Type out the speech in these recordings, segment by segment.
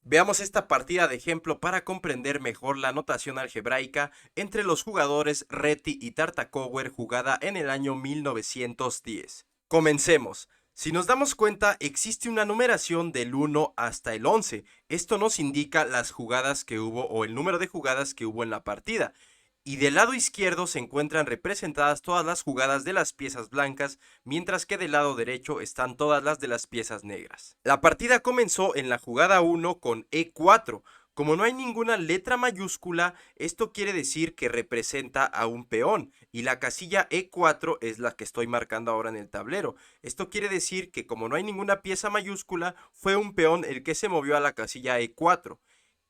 Veamos esta partida de ejemplo para comprender mejor la notación algebraica entre los jugadores Reti y Tartakower jugada en el año 1910. Comencemos. Si nos damos cuenta, existe una numeración del 1 hasta el 11. Esto nos indica las jugadas que hubo o el número de jugadas que hubo en la partida. Y del lado izquierdo se encuentran representadas todas las jugadas de las piezas blancas, mientras que del lado derecho están todas las de las piezas negras. La partida comenzó en la jugada 1 con E4. Como no hay ninguna letra mayúscula, esto quiere decir que representa a un peón, y la casilla E4 es la que estoy marcando ahora en el tablero. Esto quiere decir que como no hay ninguna pieza mayúscula, fue un peón el que se movió a la casilla E4.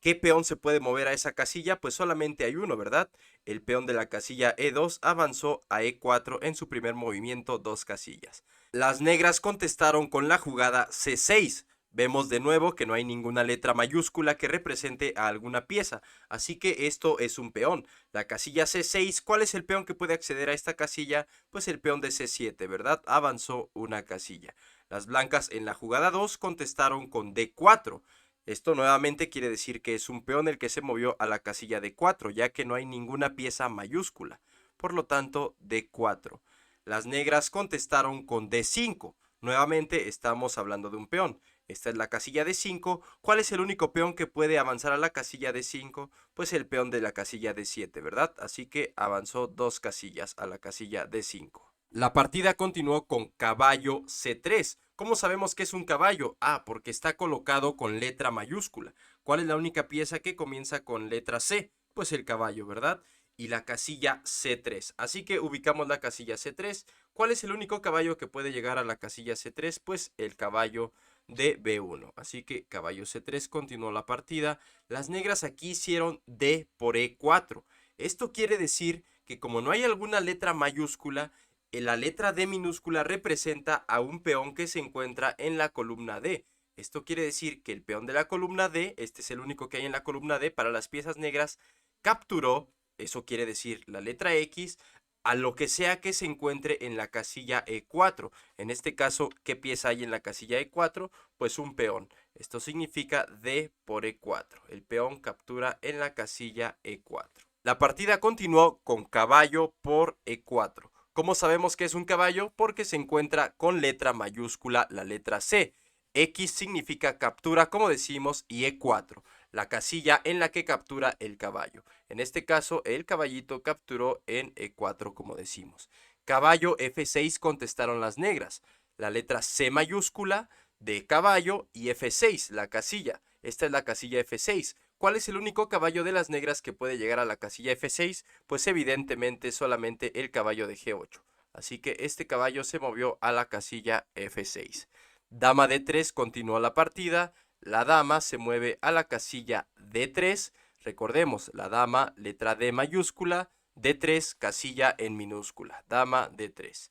¿Qué peón se puede mover a esa casilla? Pues solamente hay uno, ¿verdad? El peón de la casilla E2 avanzó a E4 en su primer movimiento 2 casillas. Las negras contestaron con la jugada C6. Vemos de nuevo que no hay ninguna letra mayúscula que represente a alguna pieza, así que esto es un peón. La casilla C6, ¿cuál es el peón que puede acceder a esta casilla? Pues el peón de C7, ¿verdad? Avanzó una casilla. Las blancas en la jugada 2 contestaron con D4. Esto nuevamente quiere decir que es un peón el que se movió a la casilla de 4, ya que no hay ninguna pieza mayúscula. Por lo tanto, D4. Las negras contestaron con D5. Nuevamente estamos hablando de un peón. Esta es la casilla de 5. ¿Cuál es el único peón que puede avanzar a la casilla de 5? Pues el peón de la casilla de 7, ¿verdad? Así que avanzó 2 casillas a la casilla de 5. La partida continuó con caballo C3. ¿Cómo sabemos que es un caballo? Ah, porque está colocado con letra mayúscula. ¿Cuál es la única pieza que comienza con letra C? Pues el caballo, ¿verdad? Y la casilla C3. Así que ubicamos la casilla C3. ¿Cuál es el único caballo que puede llegar a la casilla C3? Pues el caballo de B1. Así que caballo C3 continuó la partida. Las negras aquí hicieron D por E4. Esto quiere decir que como no hay alguna letra mayúscula, la letra D minúscula representa a un peón que se encuentra en la columna D. Esto quiere decir que el peón de la columna D, este es el único que hay en la columna D para las piezas negras, capturó, eso quiere decir la letra X, a lo que sea que se encuentre en la casilla E4. En este caso, ¿qué pieza hay en la casilla E4? Pues un peón. Esto significa D por E4. El peón captura en la casilla E4. La partida continuó con caballo por E4. ¿Cómo sabemos que es un caballo? Porque se encuentra con letra mayúscula la letra C. X significa captura, como decimos, y E4, la casilla en la que captura el caballo. En este caso, el caballito capturó en E4, como decimos. Caballo F6 contestaron las negras. La letra C mayúscula de caballo y F6, la casilla. Esta es la casilla F6. ¿Cuál es el único caballo de las negras que puede llegar a la casilla F6? Pues evidentemente solamente el caballo de G8. Así que este caballo se movió a la casilla F6. Dama D3 continuó la partida. La dama se mueve a la casilla D3. Recordemos, la dama, letra D mayúscula, D3, casilla en minúscula. Dama D3.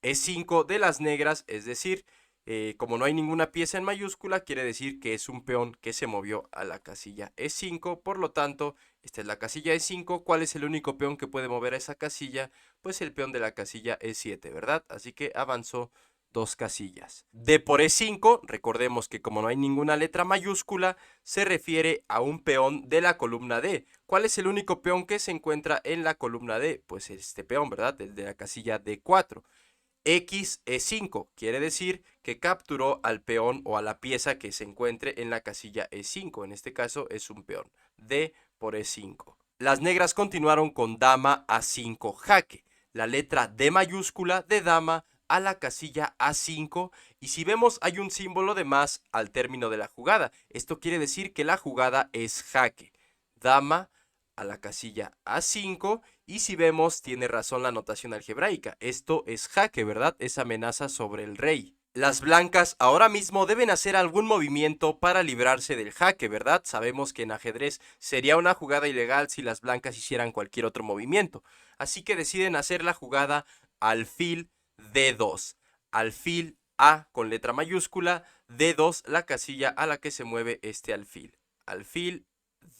E5 de las negras, es decir, como no hay ninguna pieza en mayúscula, quiere decir que es un peón que se movió a la casilla E5, por lo tanto, esta es la casilla E5. ¿Cuál es el único peón que puede mover a esa casilla? Pues el peón de la casilla E7, ¿verdad? Así que avanzó 2 casillas. D por E5, recordemos que como no hay ninguna letra mayúscula, se refiere a un peón de la columna D. ¿Cuál es el único peón que se encuentra en la columna D? Pues este peón, ¿verdad? El de la casilla D4. X E5 quiere decir que capturó al peón o a la pieza que se encuentre en la casilla E5. En este caso es un peón. D por E5. Las negras continuaron con dama A5 jaque. La letra D mayúscula de dama a la casilla A5. Y si vemos hay un símbolo de más al término de la jugada. Esto quiere decir que la jugada es jaque. Dama a la casilla A5 y si vemos tiene razón la notación algebraica. Esto es jaque, ¿verdad? Es amenaza sobre el rey. Las blancas ahora mismo deben hacer algún movimiento para librarse del jaque, ¿verdad? Sabemos que en ajedrez sería una jugada ilegal si las blancas hicieran cualquier otro movimiento. Así que deciden hacer la jugada alfil D2. Alfil A con letra mayúscula, D2 la casilla a la que se mueve este alfil. Alfil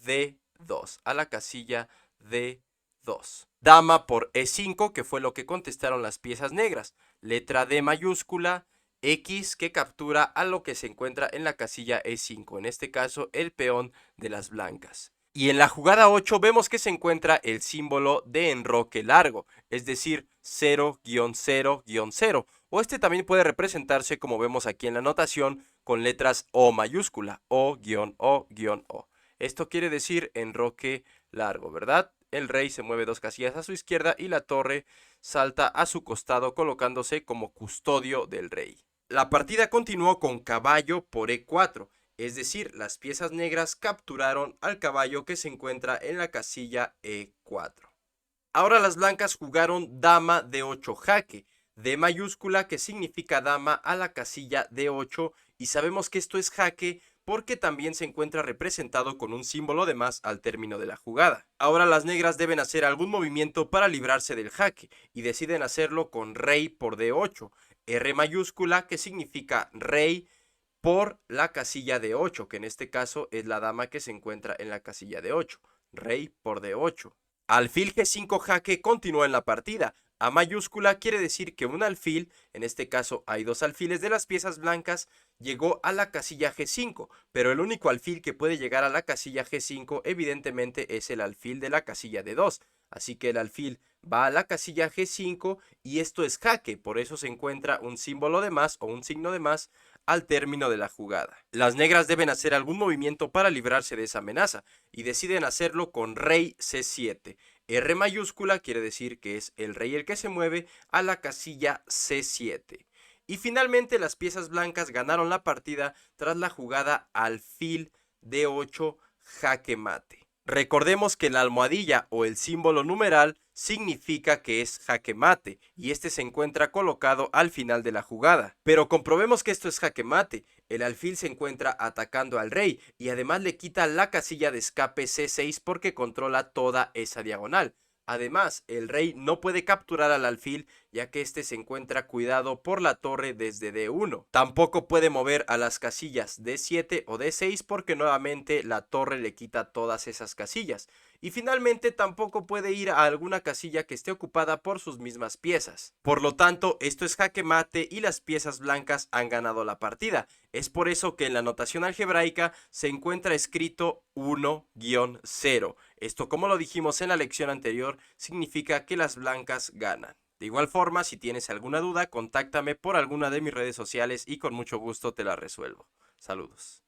D2 a la casilla D2. Dama por E5, que fue lo que contestaron las piezas negras. Letra D mayúscula X que captura a lo que se encuentra en la casilla E5, en este caso el peón de las blancas. Y en la jugada 8 vemos que se encuentra el símbolo de enroque largo, es decir, 0-0-0, o este también puede representarse como vemos aquí en la anotación con letras O mayúscula, O-O-O. Esto quiere decir enroque largo, ¿verdad? El rey se mueve 2 casillas a su izquierda y la torre salta a su costado colocándose como custodio del rey. La partida continuó con caballo por E4, es decir, las piezas negras capturaron al caballo que se encuentra en la casilla E4. Ahora las blancas jugaron dama D8 jaque, D mayúscula que significa dama a la casilla D8 y sabemos que esto es jaque porque también se encuentra representado con un símbolo de más al término de la jugada. Ahora las negras deben hacer algún movimiento para librarse del jaque y deciden hacerlo con rey por D8, R mayúscula que significa rey por la casilla D8, que en este caso es la dama que se encuentra en la casilla D8, rey por D8. Alfil G5 jaque continúa en la partida. A mayúscula quiere decir que un alfil, en este caso hay 2 alfiles de las piezas blancas, llegó a la casilla G5, pero el único alfil que puede llegar a la casilla G5 evidentemente es el alfil de la casilla D2. Así que el alfil va a la casilla G5 y esto es jaque, por eso se encuentra un símbolo de más o un signo de más al término de la jugada. Las negras deben hacer algún movimiento para librarse de esa amenaza y deciden hacerlo con rey C7. R mayúscula quiere decir que es el rey el que se mueve a la casilla C7. Y finalmente las piezas blancas ganaron la partida tras la jugada alfil D8 jaque mate. Recordemos que la almohadilla o el símbolo numeral significa que es jaque mate y este se encuentra colocado al final de la jugada. Pero comprobemos que esto es jaque mate. El alfil se encuentra atacando al rey y además le quita la casilla de escape C6 porque controla toda esa diagonal. Además, el rey no puede capturar al alfil ya que este se encuentra cuidado por la torre desde D1. Tampoco puede mover a las casillas D7 o D6 porque nuevamente la torre le quita todas esas casillas. Y finalmente tampoco puede ir a alguna casilla que esté ocupada por sus mismas piezas. Por lo tanto, esto es jaque mate y las piezas blancas han ganado la partida. Es por eso que en la notación algebraica se encuentra escrito 1-0. Esto, como lo dijimos en la lección anterior, significa que las blancas ganan. De igual forma, si tienes alguna duda, contáctame por alguna de mis redes sociales y con mucho gusto te la resuelvo. Saludos.